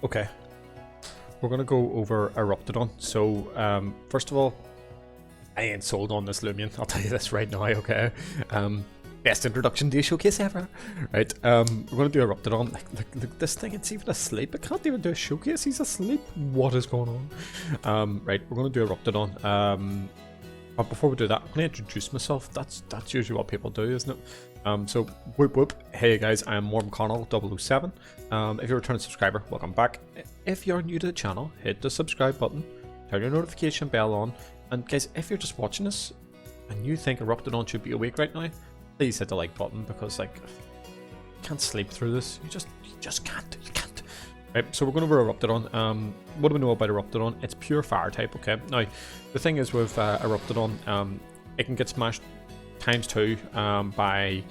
Okay, we're gonna go over Eruptidon. So, first of all, I ain't sold on this Loomian. I'll tell you this right now. Okay, best introduction to a showcase ever. Right, we're gonna do Eruptidon. Look, this thing, it's even asleep. I can't even do a showcase. He's asleep. What is going on? Right, we're gonna do Eruptidon. But before we do that, I'm gonna introduce myself. That's usually what people do, isn't it? So whoop whoop. Hey guys, I'm Morm Connell 007. If you're a returning subscriber, welcome back. If you're new to the channel, hit the subscribe button, turn your notification bell on, and guys, if you're just watching this and you think Eruptidon should be awake right now, please hit the like button, because like, you can't sleep through this. You just can't. You can't. Right, so we're going over Eruptidon. What do we know about Eruptidon? It's pure fire type, okay? Now, the thing is with Eruptidon, it can get smashed ×2 by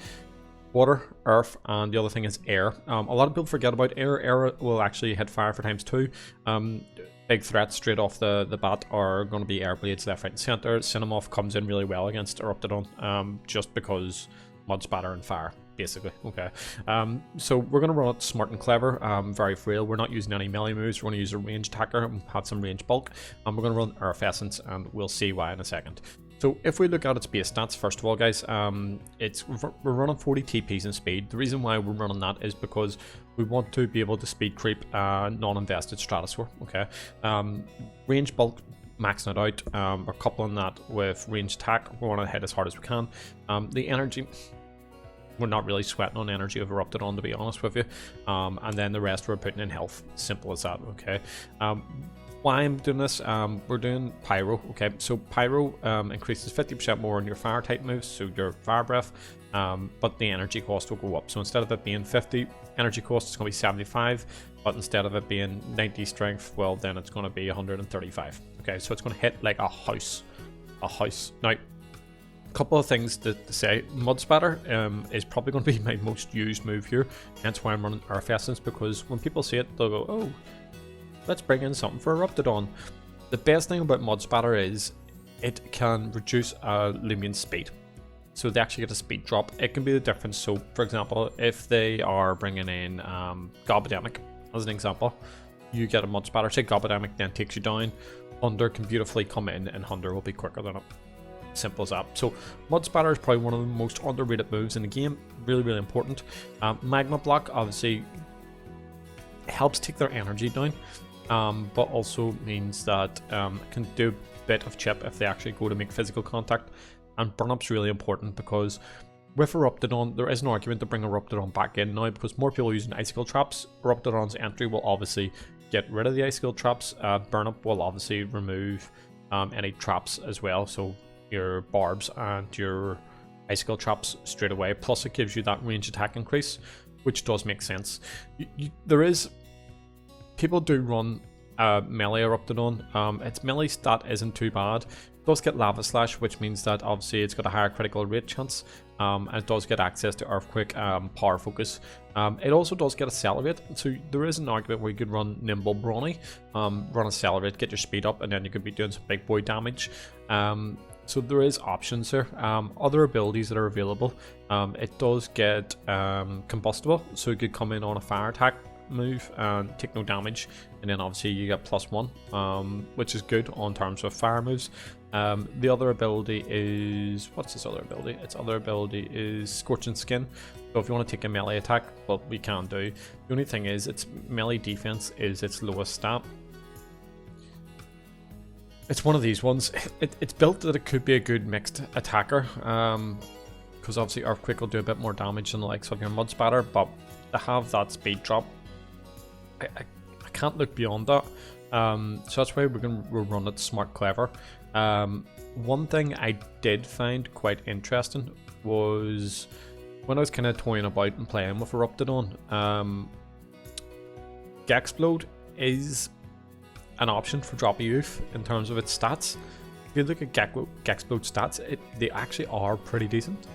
water, earth, and the other thing is air. A lot of people forget about air. Air will actually hit fire for ×2. Big threats straight off the bat are going to be air blades left, right, and center. Cinemoth comes in really well against Eruptidon, just because mud spatter and fire, basically. Okay, so we're going to run it smart and clever, very frail. We're not using any melee moves. We're going to use a range attacker and have some range bulk, and we're going to run Earth Essence, and we'll see why in a second. So if we look at its base stats, first of all, guys, we're running 40 TPs in speed. The reason why we're running that is because we want to be able to speed creep non-invested Stratosphere. Okay, range bulk, maxing it out. We're coupling that with range attack. We want to hit as hard as we can. The energy, we're not really sweating on energy of Eruptidon, to be honest with you. And then the rest we're putting in health. Simple as that. Okay. Why I'm doing this, we're doing Pyro. Okay, so Pyro increases 50% more on your fire type moves, so your fire breath, but the energy cost will go up. So instead of it being 50 energy cost, it's going to be 75, but instead of it being 90 strength, well, then it's going to be 135. Okay, so it's going to hit like a house. Now, a couple of things to say. Mud Spatter is probably going to be my most used move here, hence why I'm running Earth Essence, because when people see it, they'll go, oh, let's bring in something for Eruptidon. The best thing about Mud Spatter is it can reduce Loomian's speed. So they actually get a speed drop. It can be the difference. So, for example, if they are bringing in Gobademic, as an example, you get a Mud Spatter. Say Gobademic then takes you down. Thunder can beautifully come in, and Thunder will be quicker than it. Simple as that. So Mud Spatter is probably one of the most underrated moves in the game. Really, really important. Magma Block obviously helps take their energy down. But also means that it can do a bit of chip if they actually go to make physical contact. And burn up's really important, because with Eruptidon, there is an argument to bring Eruptidon back in now, because more people are using icicle traps. Eruptidon's entry will obviously get rid of the icicle traps. Burn up will obviously remove any traps as well, so your barbs and your icicle traps straight away. Plus it gives you that range attack increase, which does make sense. People do run melee Eruptidon. Its melee stat isn't too bad. It does get Lava Slash, which means that obviously it's got a higher critical rate chance, and it does get access to Earthquake, Power Focus. It also does get Accelerate, so there is an argument where you could run Nimble Brawny, run Accelerate, get your speed up, and then you could be doing some big boy damage. So there is options there. Other abilities that are available, it does get Combustible, so you could come in on a fire attack move and take no damage, and then obviously you get +1, which is good on terms of fire moves. The other ability is, what's this other ability? Its other ability is Scorching Skin. So if you want to take a melee attack, well, we can do. The only thing is its melee defense is its lowest stat. It's one of these ones. It's built that it could be a good mixed attacker, because obviously Earthquake will do a bit more damage than the likes of your Mud Spatter, but to have that speed drop, I can't look beyond that. So that's why we're run it smart clever. One thing I did find quite interesting was when I was kind of toying about and playing with Eruptidon, Gexplode is an option for Drop of Youth in terms of its stats. If you look at Gexplode stats, they actually are pretty decent.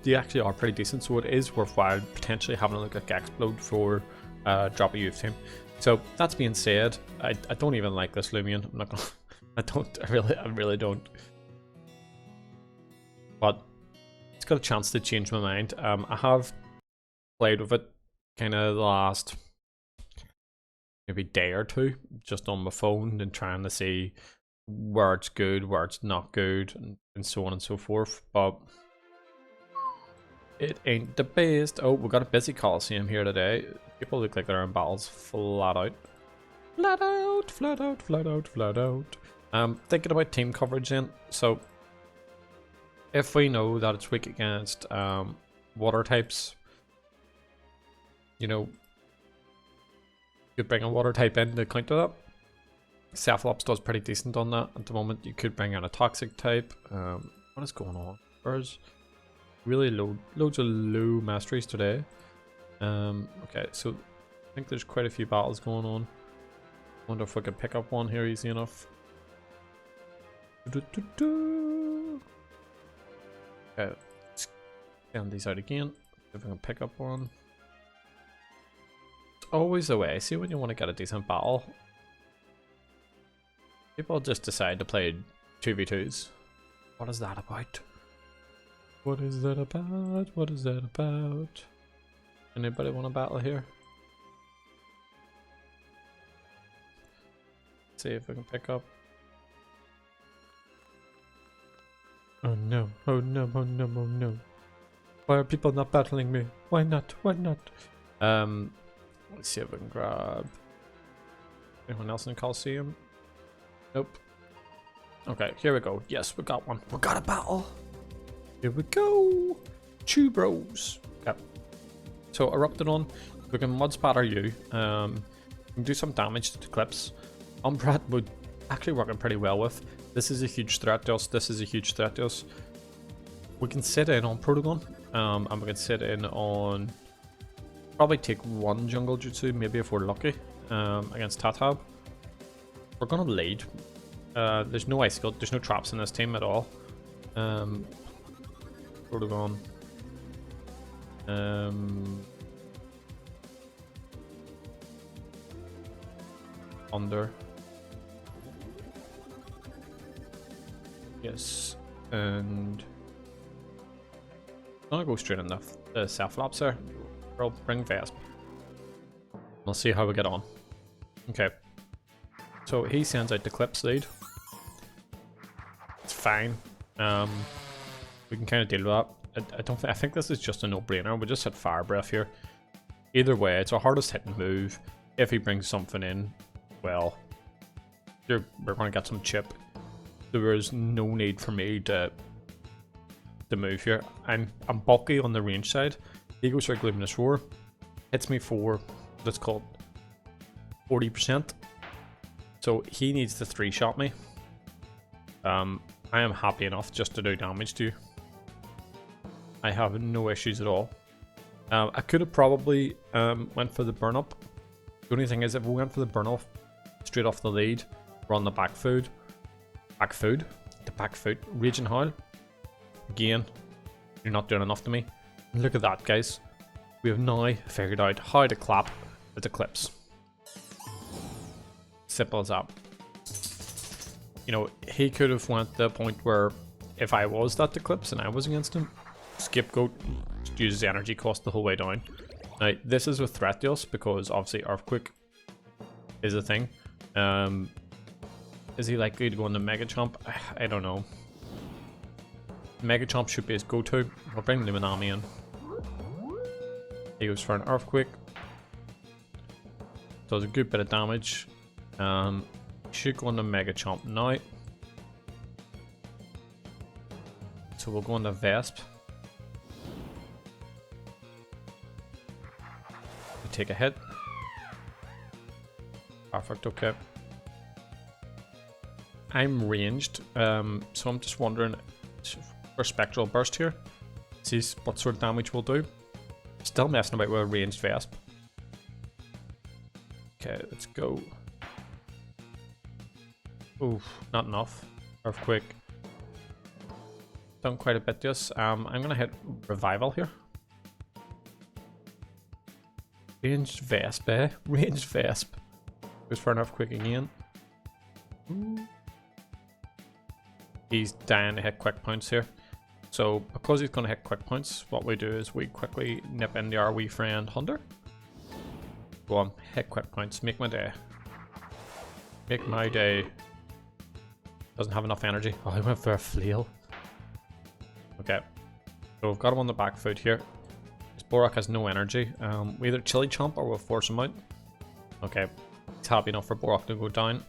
They actually are pretty decent, so it is worthwhile potentially having a look at Gexplode for Drop of Youth team. So that's being said, I don't even like this Loomian. I'm not gonna, I really don't. But it's got a chance to change my mind. I have played with it kind of the last maybe day or two just on my phone and trying to see where it's good, where it's not good, and so on and so forth. But it ain't the best. Oh, we got a busy Coliseum here today. People look like they're in battles flat out. Flat out, flat out, flat out, flat out. Thinking about team coverage then. So if we know that it's weak against water types, you know, you could bring a water type in to counter that. Cephalops does pretty decent on that at the moment. You could bring in a toxic type. What is going on? There's really loads of low masteries today. Okay, so I think there's quite a few battles going on. Wonder if we could pick up one here easy enough. Okay, let's send these out again. If I can pick up one. It's always the way. See, when you want to get a decent battle, people just decide to play 2v2s. What is that about? What is that about? What is that about? Anybody want to battle here? See if I can pick up. Oh no, oh no, oh no, oh no. Why are people not battling me? Why not? Why not? Let's see if I can grab anyone else in the Coliseum. Nope. Okay, here we go. Yes, we got one. We got a battle. Here we go. Two bros. Okay. So Eruptidon, we can mud spatter you. We can do some damage to the clips. Umbrat would actually working pretty well with. This is a huge threat to us. This is a huge threat to us. We can sit in on Protogon, and we can sit in on probably take one jungle jutsu, maybe if we're lucky, against Tatab. We're gonna lead. There's no ice skill, there's no traps in this team at all. Protogon. Under. Yes, and I'm gonna go straight in the Cephalops there. We'll bring Vesp. We'll see how we get on. Okay. So he sends out the clips lead. It's fine. We can kind of deal with that. I think this is just a no-brainer. We just hit Fire Breath here. Either way, it's our hardest hitting move. If he brings something in, well, we're gonna get some chip. There is no need for me to move here. I'm bulky on the range side. He goes for Luminous Roar, hits me for, let's call it 40%. So he needs to 3-shot me. I am happy enough just to do damage to you. I have no issues at all. I could have probably went for the burn up. The only thing is, if we went for the burn off straight off the lead, we're on the back foot, Raging Howl. Again, you're not doing enough to me. Look at that, guys. We have now figured out how to clap with the clips. Simple as that. You know, he could have went to the point where if I was that Eclipse and I was against him, Scapegoat just uses energy cost the whole way down. Now, this is a threat to us because obviously Earthquake is a thing. Is he likely to go into Mega Chomp? I don't know. Mega Chomp should be his go-to. I'll bring Loomian in. He goes for an Earthquake. Does a good bit of damage. Should go into Mega Chomp now. So we'll go into Vesp. We take a hit. Perfect, okay. I'm ranged, so I'm just wondering for Spectral Burst here. See what sort of damage we'll do. Still messing about with a ranged Vesp. Okay, let's go. Oof, not enough. Earthquake. Done quite a bit to us. I'm gonna hit Revival here. Ranged Vesp, eh? Ranged Vesp. Goes for an Earthquake again. Ooh. He's dying to hit quick points here. So because he's going to hit quick points, what we do is we quickly nip in our wee friend Hunter. go on. Hit quit points. Make my day. Make my day. Doesn't have enough energy. Oh, I went for a flail. Okay. So we've got him on the back foot here. This Borak has no energy. We either chili chomp or we'll force him out. Okay. It's happy enough for Borak to go down.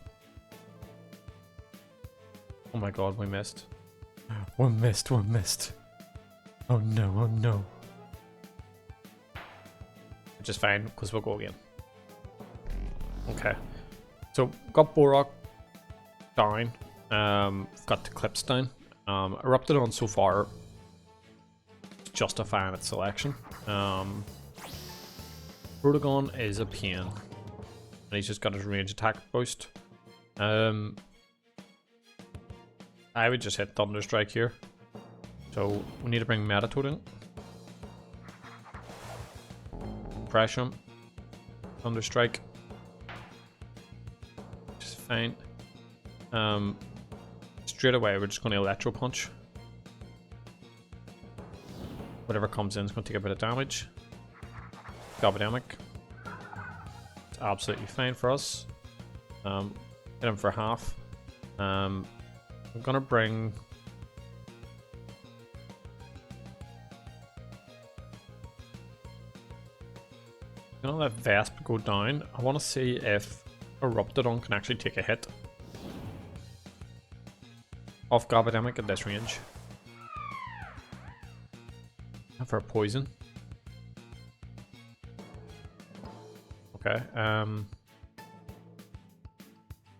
Oh my god, we missed. We missed. Oh no, oh no. Which is fine, because we'll go again. Okay. So, got Borak down. Got the clips down. Eruptidon so far justifying its selection. Protagon is a pain. And he's just got his range attack boost. I would just hit Thunderstrike here. So we need to bring Metatoad in. Pressure him. Thunderstrike. Which is fine. Straight away we're just going to Electro Punch. Whatever comes in is going to take a bit of damage. Gobademic. It's absolutely fine for us. Hit him for half. I'm gonna bring... I'm gonna let Vesp go down. I want to see if Eruptidon can actually take a hit off Gobademic at this range. And for a poison. Okay,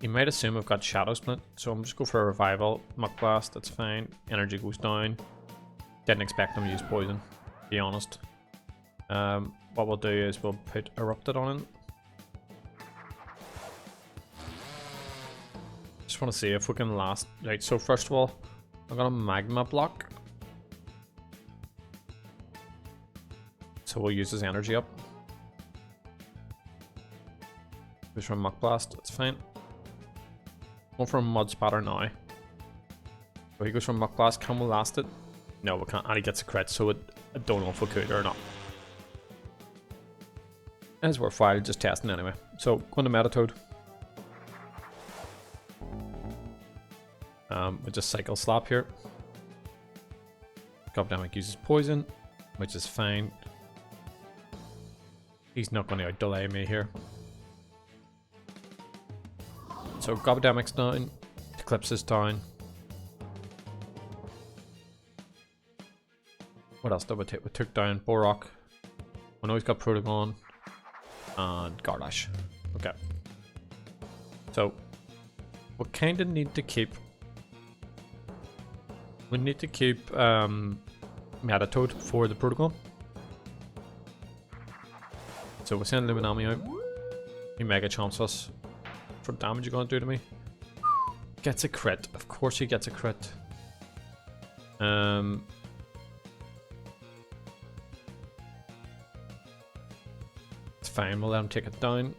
you might assume I've got Shadow Split, so I'm just go for a Revival. Muck Blast, that's fine. Energy goes down. Didn't expect them to use poison, to be honest. What we'll do is we'll put Eruptidon in. Just want to see if we can last. Right, so first of all, I'm gonna Magma Block. So we'll use his energy up. Goes from Muck Blast, that's fine. Going for a Mud Spatter now. So he goes from Muck Blast, can we last it? No, we can't, and he gets a crit, so I don't know if we could or not. As we're fine, just testing anyway. So, going to Metatoad. We'll just Cycle Slap here. Gobademic uses Poison, which is fine. He's not going to out-delay me here. So Gobademic's down, Eclipse is down. What else did we take? We took down Borak. I know he's got Protagon and Gardash. Okay. So we kind of need to keep. We need to keep Metatoad for the Protagon. So we send Luminami out. He Mega Chomps us. For damage you're gonna do to me. Gets a crit. Of course he gets a crit. It's fine, we'll let him take it down.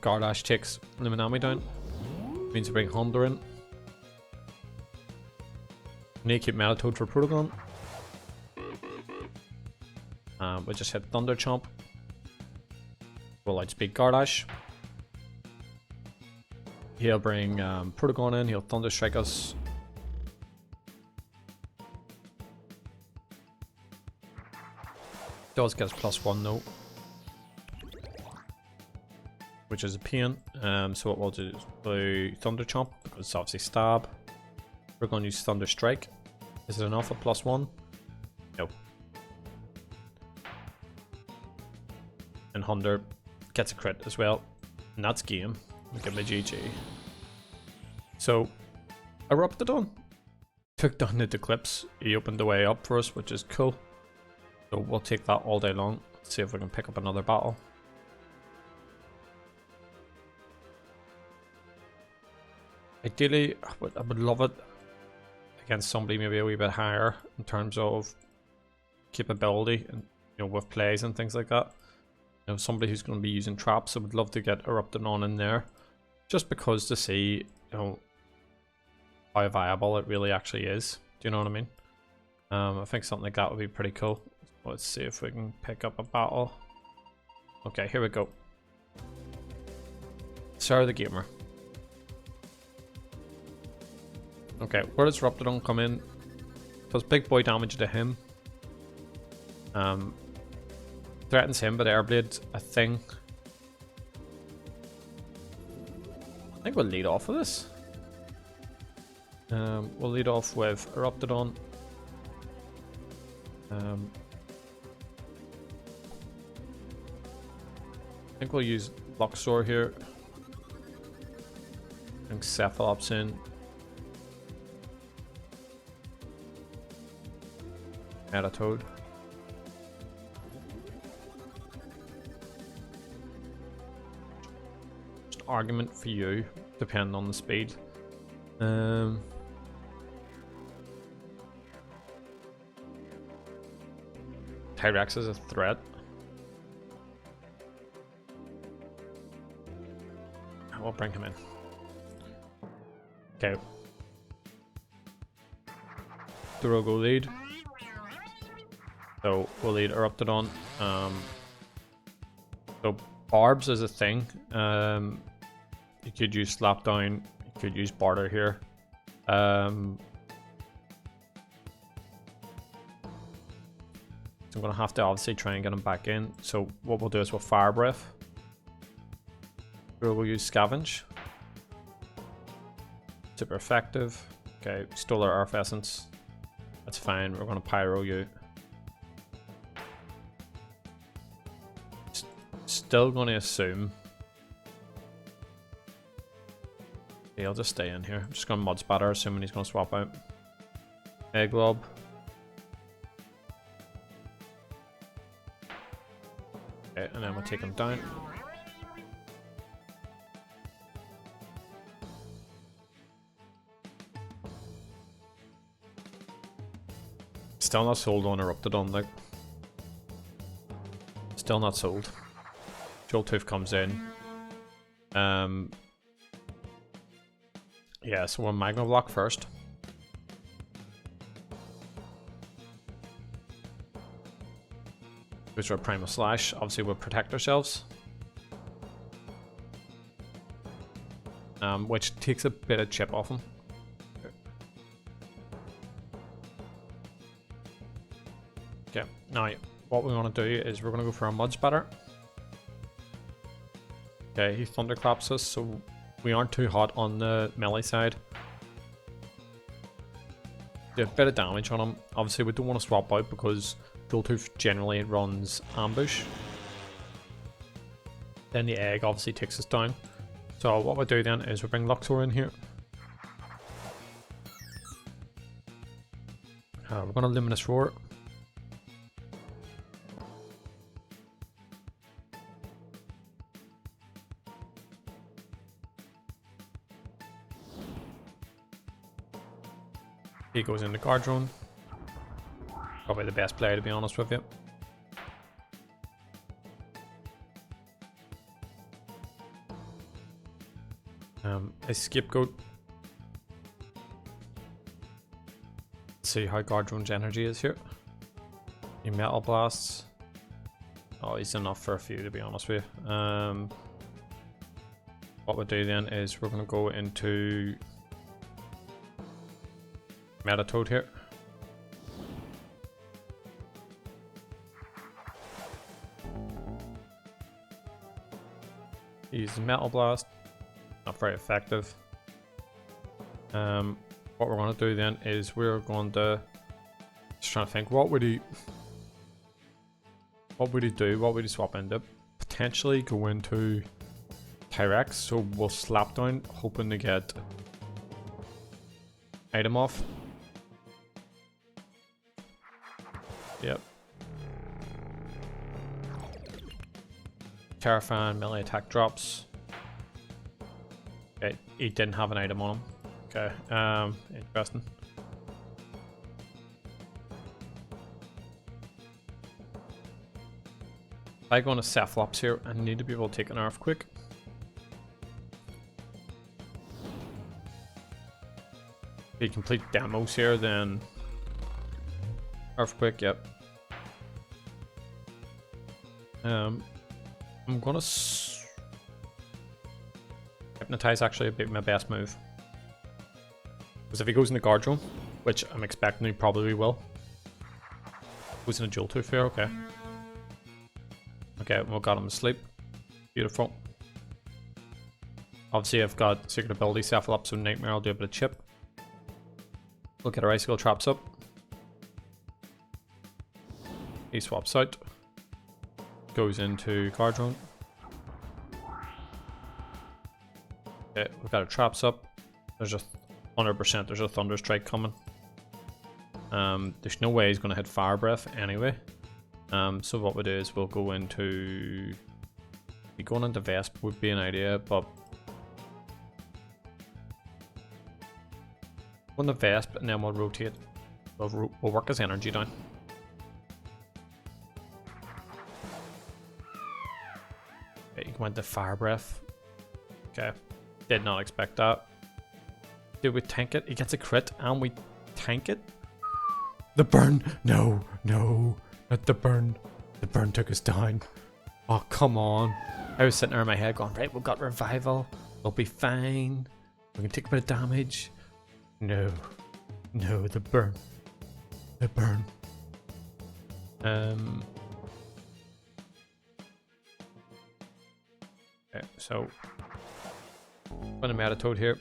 Gardash takes Luminami down. Means to bring Honda in. Need to keep Metatoad for Protagon. We'll just hit Thunder Chomp. We'll outspeed Gardash. He'll bring Protagon in, he'll Thunder Strike us. Does get us +1 though. Which is a pain. So what we'll do is do Thunder Chomp, because it's obviously stab. We're going to use Thunder Strike. Is it enough at +1? No. And Hunter gets a crit as well, and that's game. I'll give me GG. So, Eruptidon took down the Eclipse. He opened the way up for us, which is cool. So we'll take that all day long. Let's see if we can pick up another battle. Ideally, I would love it against somebody maybe a wee bit higher in terms of capability and with plays and things like that. Somebody who's going to be using traps. I would love to get Eruptidon in there, just because to see how viable it really actually is. Do you know what I mean? I think something like that would be pretty cool. Let's see if we can pick up a battle. Okay, here we go. Sarah the Gamer. Okay, where does Eruptidon come in? Does big boy damage to him. Threatens him, but Airblade's a thing. I think we'll lead off with this. We'll lead off with Eruptidon. I think we'll use Luxor here. I think Cephalops in. Metatoad. Just argument for you, depending on the speed. Tyrex is a threat. We'll bring him in. Okay. Dorogo lead. So we'll lead Eruptidon. So Barbs is a thing. You could use Slapdown. You could use Barter here. So I'm gonna have to obviously try and get him back in. So what we'll do is we'll Fire Breath. We'll use Scavenge. Super effective. Okay, stole our Earth Essence. That's fine. We're gonna Pyro you. Still gonna assume. Yeah, I'll just stay in here. I'm just gonna Mud Spatter, assuming he's gonna swap out. Egg Lob. Okay, and then we'll take him down. Still not sold on Eruptidon, like. Still not sold. Joltooth comes in. Yeah, so we'll Magma Block first. Boost our Primal Slash. Obviously, we'll protect ourselves. Which takes a bit of chip off him. Okay, now what we want to do is we're going to go for a Mud Spatter. Okay, he Thunderclaps us, so we aren't too hot on the melee side. Do a bit of damage on him. Obviously, we don't want to swap out because Joltooth generally runs Ambush. Then the Egg obviously takes us down. So what we'll do then is we'll bring Luxor in here. We're going to Luminous Roar. He goes into Guard Drone. Probably the best player, to be honest with you. A Scapegoat. Let's see how Guard Drone's energy is here. He Metal Blasts. Oh, he's enough for a few, to be honest with you. What we'll do then is we're going to go into Metatoad here. Use Metal Blast. Not very effective. What we're going to do then is we're going to just trying to think what would he do? What would he swap into? Potentially go into Tyrex, so we'll slap down, hoping to get item off. Yep. Terrifying melee attack drops. Okay, he didn't have an item on him. Okay, interesting. If I go on a Cephalops here, I need to be able to take an Earthquake. If you complete demos here, then Earthquake, yep. I'm gonna hypnotize actually be my best move. Because if he goes in the guard zone, which I'm expecting he probably will. Goes in a jewel tooth here, okay. Okay, we got him asleep. Beautiful. Obviously I've got secret ability Cephal up, so Nightmare I'll do a bit of chip. We'll get our icicle traps up. He swaps out. Goes into guard zone. Okay, we've got our traps up. There's a 100% there's a thunder strike coming. There's no way he's gonna hit fire breath anyway. So what we do is we'll go into going into Vesp would be an idea, but on the Vesp and then we'll rotate. We'll work his energy down. Okay, he went to fire breath. Okay, did not expect that. Did we tank it? He gets a crit and we tank it. The burn! No, no, not the burn. The burn took us down. Oh, come on. I was sitting there in my head going, right, we've got revival. We'll be fine. We can take a bit of damage. No. No, the burn. The burn. Okay, so I'm gonna Metatoad here.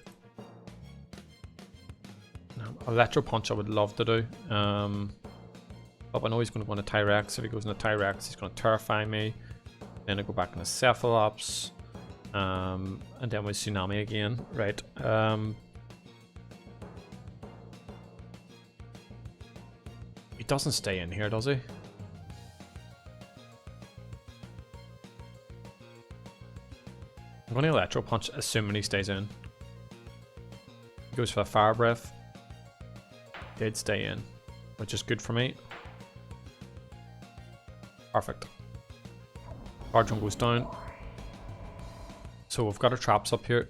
Electro Punch I would love to do. But I know he's going to go into Tyrex. If he goes into Tyrex, he's going to terrify me. Then I go back into Cephalops. And then with Tsunami again. Right. He doesn't stay in here, does he? I'm going to Electro Punch, assuming he stays in. He goes for a Fire Breath. Did stay in, which is good for me. Perfect. Guardian goes down. So we've got our traps up here.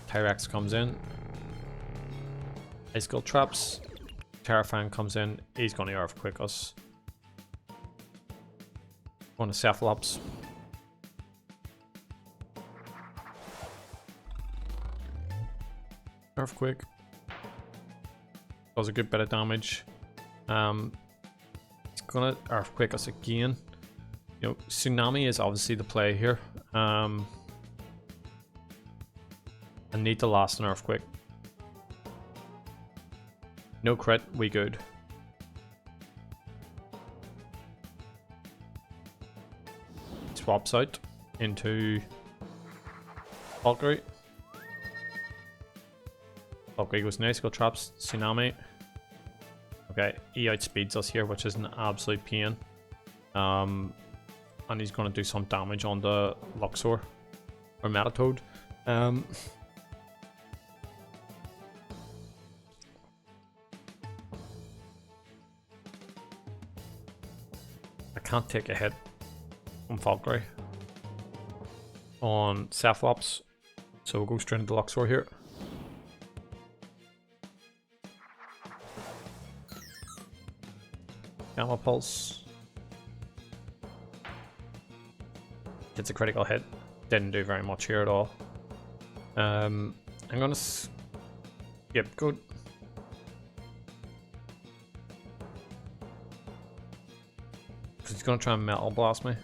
Tyrex comes in. Ice Skull traps. Terrifying comes in. He's going to Earthquake us. Going to Cephalops. Earthquake does a good bit of damage. It's gonna Earthquake us again. You know, Tsunami is obviously the play here. I need to last an Earthquake. No crit, we good. Swaps out into Valkyrie. Okay, goes nice, go traps, Tsunami. Okay, he outspeeds us here, which is an absolute pain. And he's going to do some damage on the Luxor, or Metatoad. I can't take a hit on Valkyrie. On Cephalops, so we'll go straight into Luxor here. Gamma Pulse. Gets a critical hit. Didn't do very much here at all. I'm gonna skip good. Because he's gonna try and Metal Blast me.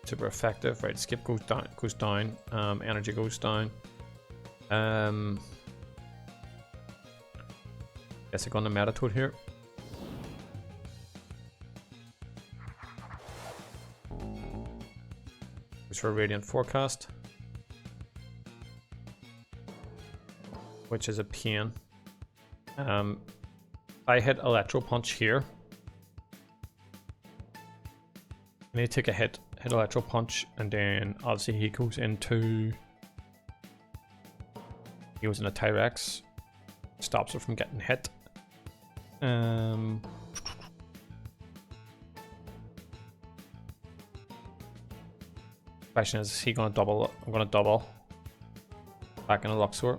Super effective. Right, skip goes down, energy goes down. Guess I got the Metatoad here. Goes for a Radiant Forecast, which is a pain. I hit Electro Punch here. I need to take a hit Electro Punch, and then obviously he goes into Tyrex, stops her from getting hit. Question is he gonna double? I'm gonna double. Back in a Luxor.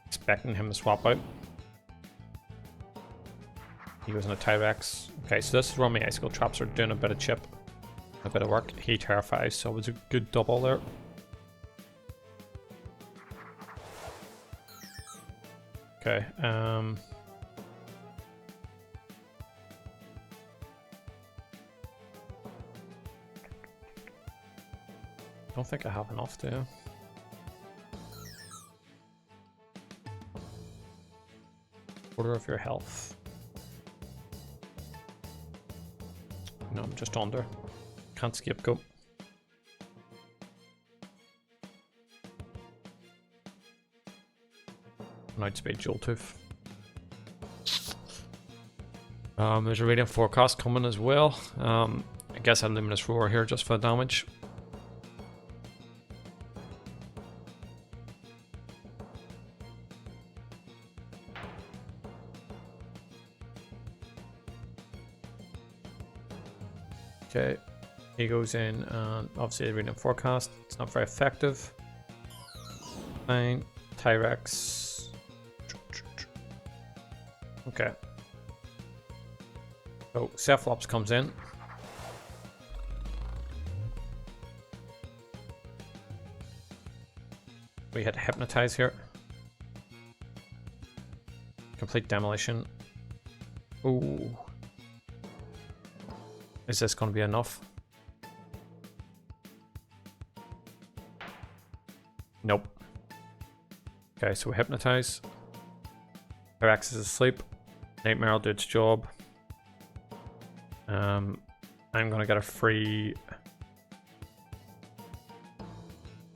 Expecting him to swap out. He goes in a Tyrex. Okay, so this is where my icicle traps are doing a bit of chip. A bit of work. He terrifies, so it was a good double there. Okay, don't think I have enough to. Quarter of your health. No, I'm just under. Can't scapegoat. And outspeed Joltooth. There's a radiant forecast coming as well. I guess I Luminous Roar here just for damage. Okay, he goes in, and obviously the radiant forecast. It's not very effective. Fine, Tyrex. Okay. So Cephalops comes in. We hit Hypnotize here. Complete Demolition. Ooh. Is this going to be enough? Nope. Okay, so we Hypnotize. Tyrex is asleep. Nightmare will do its job. I'm going to get a free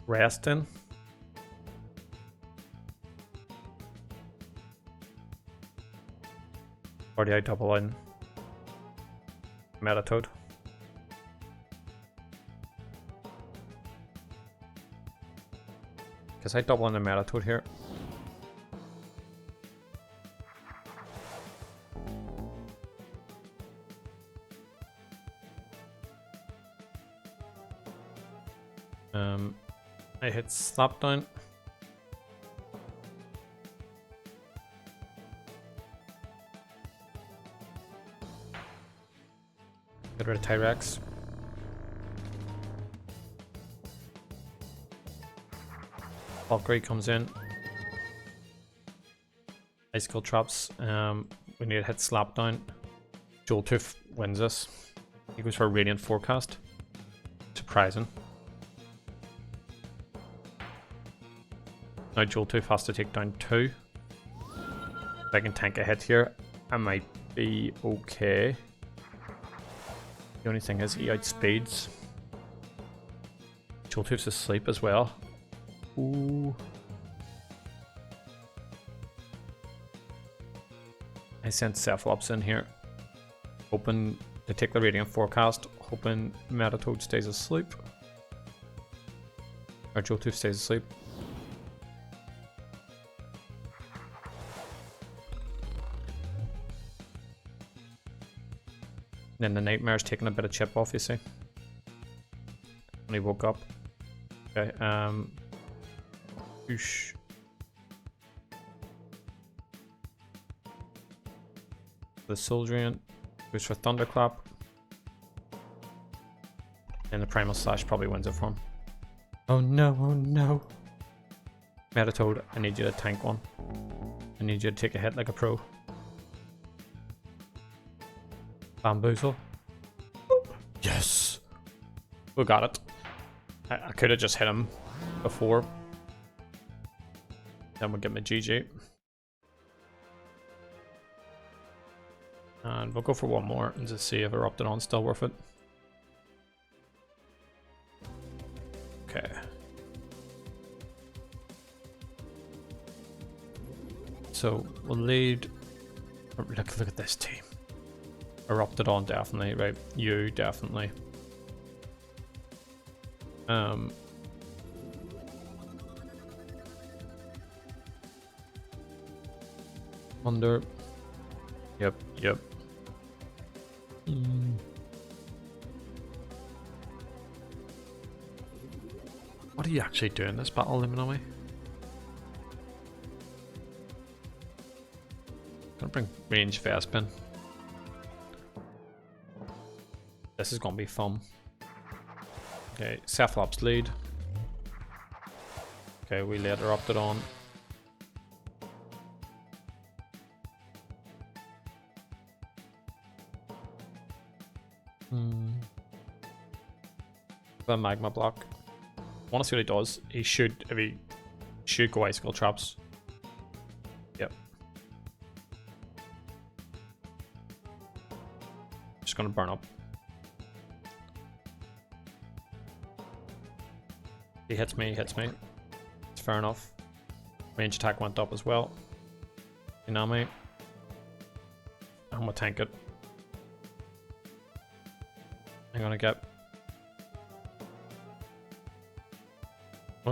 rest in. Or do I double in Metatoad? Because I double in the Metatoad here. I hit Slapdown. Get rid of Tyrex. Valkyrie comes in. Icicle traps. We need to hit Slapdown. Joltooth wins this. He goes for a Radiant Forecast. Surprising. Now Joltooth has to take down 2. If I can tank a hit here, I might be okay. The only thing is he outspeeds. Joltooth's asleep as well. Ooh. I sent Cephalops in here, hoping to take the Radiant Forecast, hoping Metatoad stays asleep. Or Joltooth stays asleep. Then the Nightmare's taking a bit of chip off, you see. When he woke up. Okay, Whoosh. The Soldrian goes for Thunderclap. And the Primal Slash probably wins it for him. Oh no, oh no. Metatoad, I need you to tank one. I need you to take a hit like a pro. Bamboozle. Yes! We got it. I could have just hit him before. Then we'll get my GG. And we'll go for one more and just see if Eruptidon's still worth it. Okay. So we'll lead. Look at this team. Eruptidon definitely, right? You definitely. Under. Yep. are you actually doing this battle, Loomian? Gonna bring range Vespin. This is gonna be fun. Okay, Cephalops lead. Okay, we let Eruptidon. The magma block. I want to see what he does. He should, if he should go icicle traps. Yep. Just gonna burn up. He hits me, It's fair enough. Range attack went up as well. Tsunami. I'm gonna tank it. I'm gonna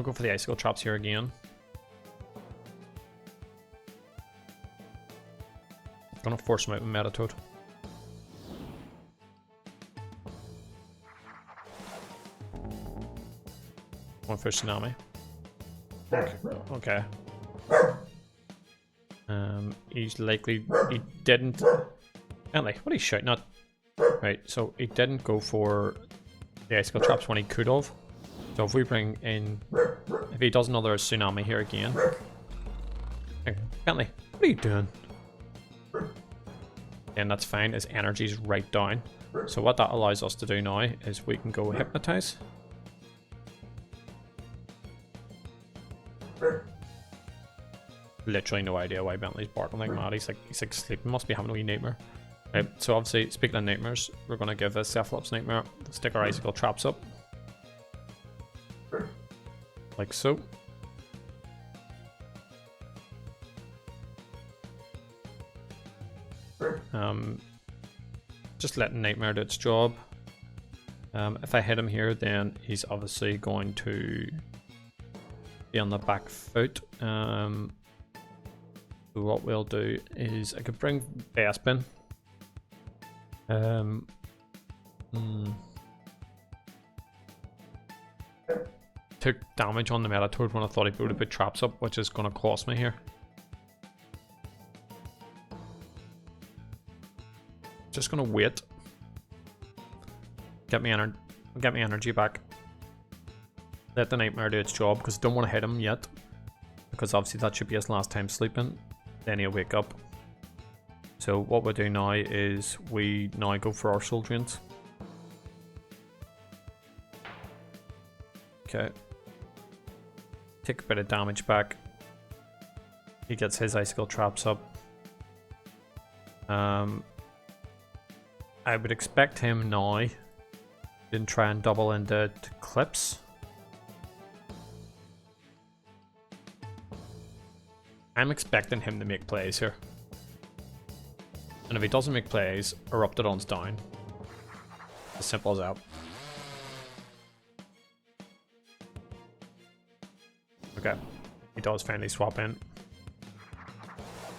go for the icicle traps here again. Gonna force him out with Metatoad. One for Tsunami. Okay. He's likely he didn't. What are you shouting at? Right, so he didn't go for the icicle traps when he could have. So if we bring in, if he does another Tsunami here again, Bentley, what are you doing? And that's fine. His energy's right down. So what that allows us to do now is we can go Hypnotize. Literally no idea why Bentley's barking like mad. He's like sleeping. Must be having a wee nightmare. Right, so obviously, speaking of nightmares, we're gonna give this Cephalops nightmare. Stick our icicle traps up. Like so. Just letting Nightmare do its job. If I hit him here, then he's obviously going to be on the back foot. So what we'll do is I could bring Vespin. Took damage on the Metatoad when I thought he would have put traps up, which is going to cost me here. Just going to wait. Get me energy back. Let the Nightmare do its job, because I don't want to hit him yet. Because obviously that should be his last time sleeping. Then he'll wake up. So what we'll do now is we now go for our Soul Drains. Okay. Take a bit of damage back. He gets his icicle traps up. I would expect him now to try and double into clips. I'm expecting him to make plays here. And if he doesn't make plays, Eruptidon's down. As simple as that. Okay, he does finally swap in.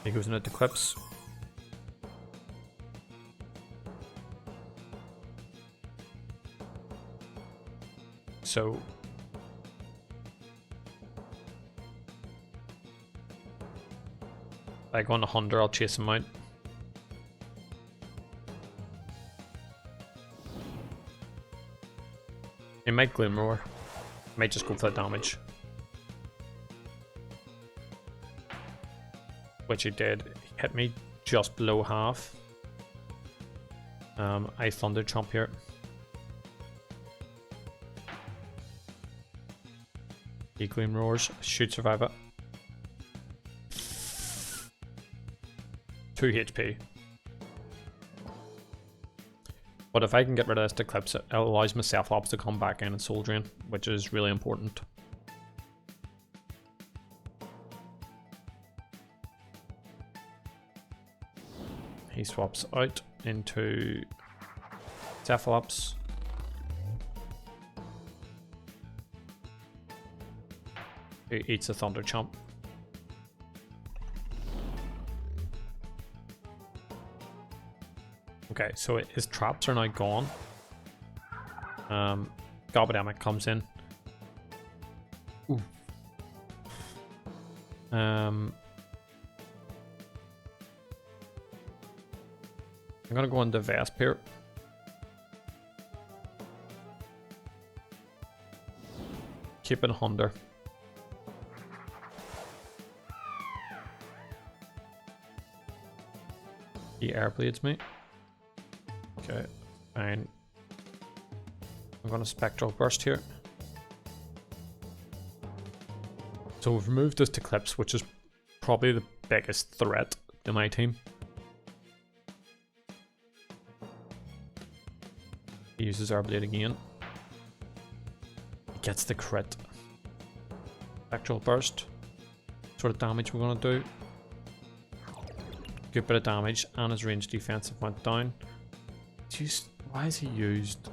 He goes into clips. So I go on 100, I'll chase him out. He might Glimroar. Might just go for the damage. Which he did. He hit me just below half. I Thunder Chomp here. He Glimroars. Should survive it. 2 HP. But if I can get rid of this Eclipse, it allows my Cephalops to come back in and Soul Drain, which is really important. He swaps out into Cephalops. He eats a Thunder Chomp. Okay, so his traps are now gone. Gobademic comes in. Ooh. I'm gonna go into Vesp here. Keep it under. He air blades me. Okay, fine. I'm gonna spectral burst here. So we've removed this to Eclipse, which is probably the biggest threat to my team. He uses our blade again. He gets the crit. Spectral burst. Sort of damage we're gonna do. Good bit of damage, and his range defensive went down. Why has he used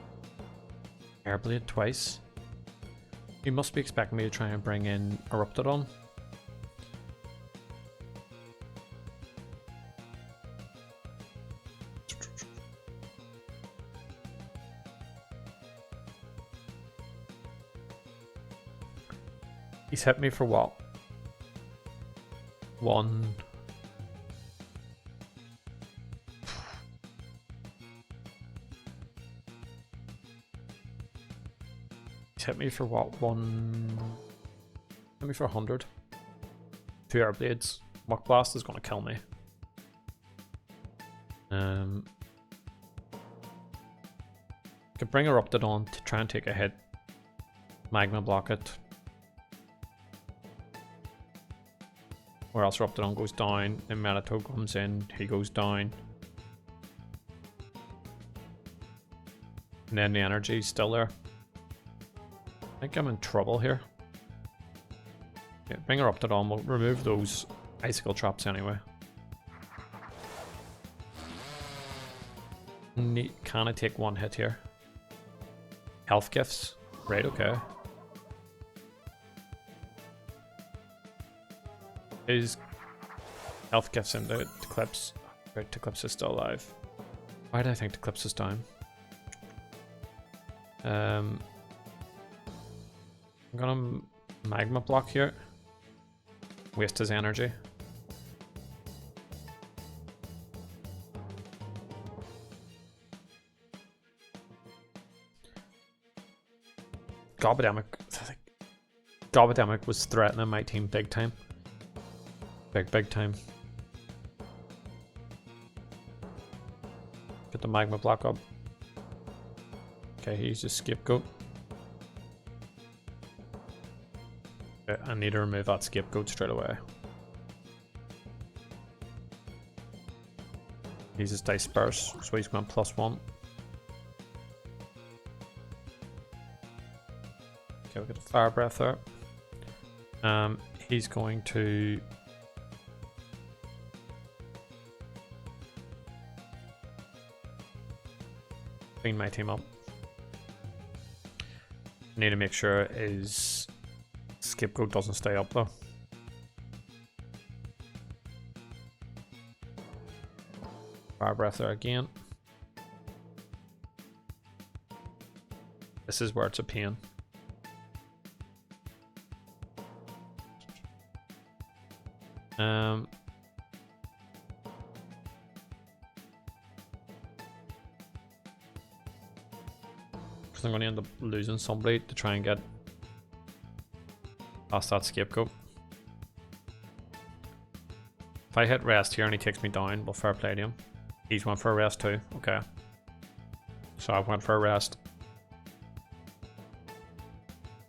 Airblade twice? He must be expecting me to try and bring in Eruptidon. He's hit me for what? One. Hit me for what? Hit me for 100. 2 air blades. Muck blast is gonna kill me. Could bring Eruptidon to try and take a hit. Magma block it. Or else Eruptidon goes down, then Manito comes in, he goes down. And then the energy's still there. I think I'm in trouble here. Yeah, bring her up to dawn. We'll remove those icicle traps anyway. Can I take one hit here? Health gifts. Right, okay. Is health gifts into Eclipse? Right, Eclipse is still alive. Why do I think Eclipse is down? I'm gonna magma block here. Waste his energy. Gobademic was threatening my team big time. Big time. Get the magma block up. Okay, he's just scapegoat. Okay, I need to remove that scapegoat straight away. He's his dice burst, so he's going +1. Okay, we got the fire breath there. He's going to clean my team up. Need to make sure his scapegoat doesn't stay up though. Fire breath there again. This is where it's a pain. Because I'm going to end up losing somebody to try and get past that scapegoat. If I hit rest here and he takes me down, well, fair play to him. He's went for a rest too. Okay. So I went for a rest.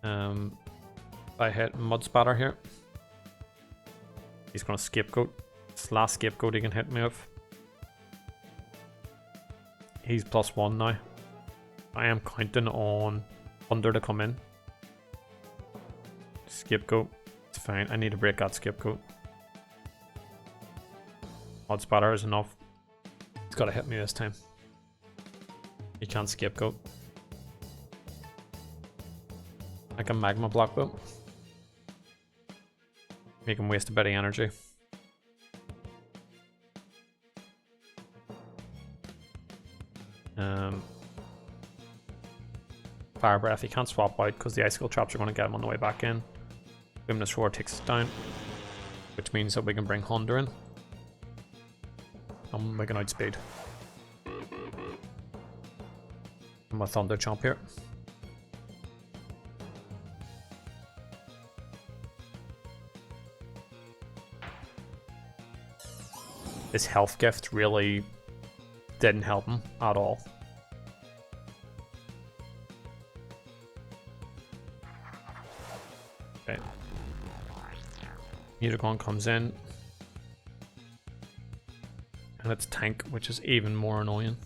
If I hit mud spatter here, he's going to scapegoat. It's the last scapegoat he can hit me with. He's +1 now. I am counting on Thunder to come in. Scapegoat. It's fine. I need to break that scapegoat. Mud spatter is enough. He's got to hit me this time. He can't scapegoat. I can magma block though. Make him waste a bit of energy. Fire breath, he can't swap out because the icicle traps are going to get him on the way back in. Luminous Roar takes us down, which means that we can bring Honda in. And we can outspeed. And my Thunder Chomp here. This health gift really didn't help him at all. Okay. Mutagon comes in. And it's tank, which is even more annoying.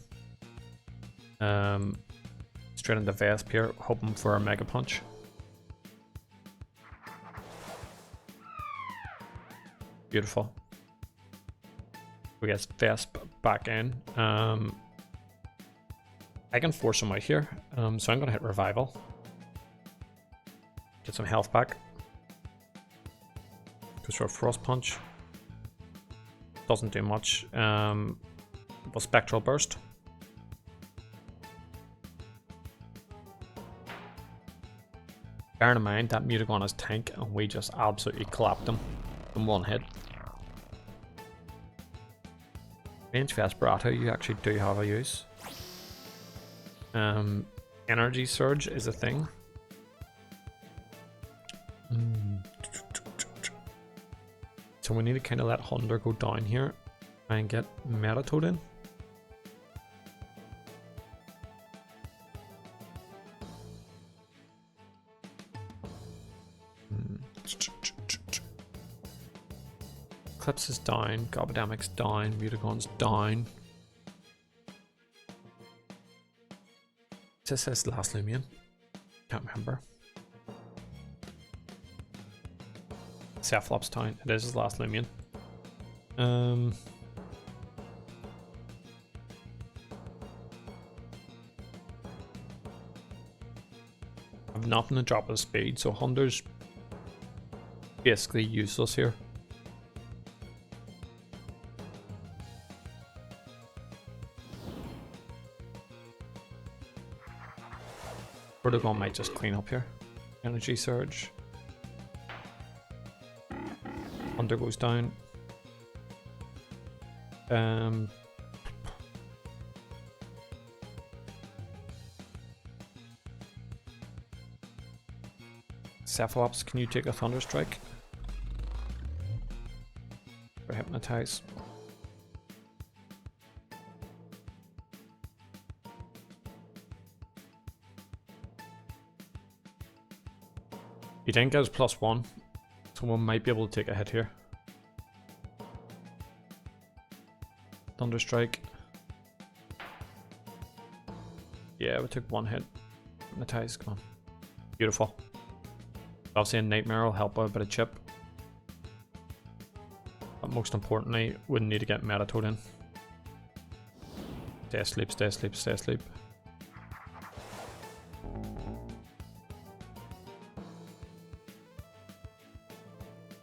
Straight into Vesp here, hoping for a Mega Punch. Beautiful. We get Vesp back in. I can force him out here, so I'm gonna hit Revival. Get some health back. Goes for a Frost Punch. Doesn't do much. But Spectral Burst. Bearing in mind that Mutagon is tank, and we just absolutely clapped him in one hit. Range Vesperata, you actually do have a use. Energy Surge is a thing. So we need to kind of let Hunter go down here and get Metatoad in. Eclipse is down, Gobadamic's down, Mutagon's down. This is last Loomian. Can't remember. Cephalop's down. It is his last Loomian. I've nothing to drop his speed, so Hunter's basically useless here. Vertigon might just clean up here. Energy Surge. Hunter goes down. Cephalops, can you take a Thunder Strike? Or Hypnotize. He didn't get his +1, so we might be able to take a hit here. Thunder Strike. Yeah, we took one hit. Hypnotize, come on. Beautiful. Obviously a Nightmare will help out a bit of chip. But most importantly, we need to get Metatoad in. Stay asleep, stay asleep, stay asleep.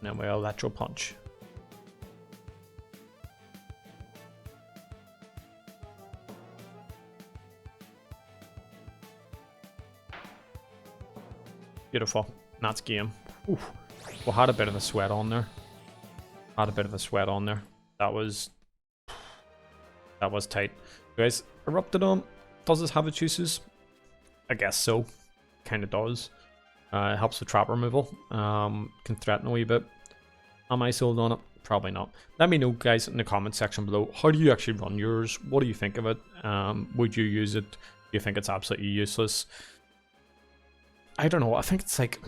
And then we Electro Punch. Beautiful. That's game. Oof. We had a bit of a sweat on there. That was tight. Guys, Eruptidon, does this have its uses? I guess so. Kind of does. It helps with trap removal. Can threaten a wee bit. Am I sold on it? Probably not. Let me know, guys, in the comment section below. How do you actually run yours? What do you think of it? Would you use it? Do you think it's absolutely useless? I don't know. I think it's like...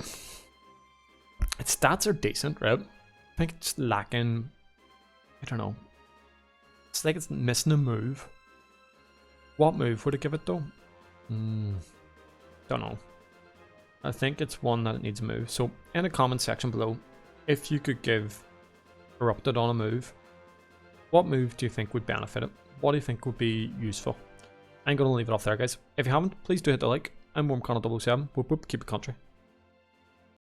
its stats are decent, right? I think it's lacking... I don't know. It's like it's missing a move. What move would it give it, though? Don't know. I think it's one that it needs a move. So, in the comment section below, if you could give Eruptidon a move, what move do you think would benefit it? What do you think would be useful? I'm going to leave it off there, guys. If you haven't, please do hit the like. I'm WarmConnor007. Whoop whoop, keep it country.